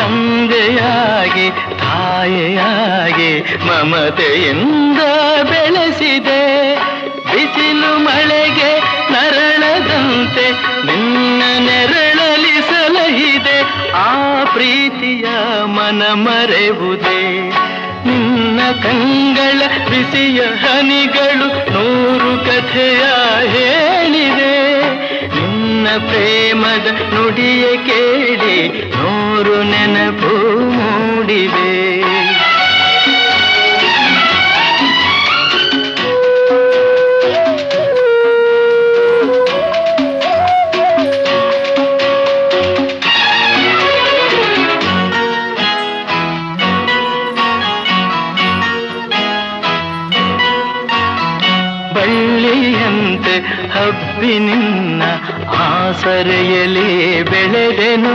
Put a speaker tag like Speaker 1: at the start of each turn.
Speaker 1: ತಂದೆಯಾಗಿ ತಾಯಿಯಾಗಿ ಮಮತೆಯಿಂದ ಬೆಳೆಸಿದೆ. ಬಿಸಿಲು ಮಳೆಗೆ ನರಳದಂತೆ ನಿನ್ನ ನೆರಳಲಿ ಸಲಹಿದೆ. ಆ ಪ್ರೀತಿಯ ಮನ ಮರೆವುದೇ. ನಿನ್ನ ಕಂಗಳ ಬಿಸಿಯ ಹನಿಗಳು 100 ಕಥೆಯ ಹೇಳಿದೆ. ನಿನ್ನ ಪ್ರೇಮದ ನುಡಿಯ ಕೇಳಿ 100 ನೆನಪು ಮೂಡಿವೆ. ಬಳ್ಳಿಯಂತೆ ಹಬ್ಬಿ ನಿನ್ನ ಆಸರೆಯಲ್ಲಿ ಬೆಳೆದೆನು.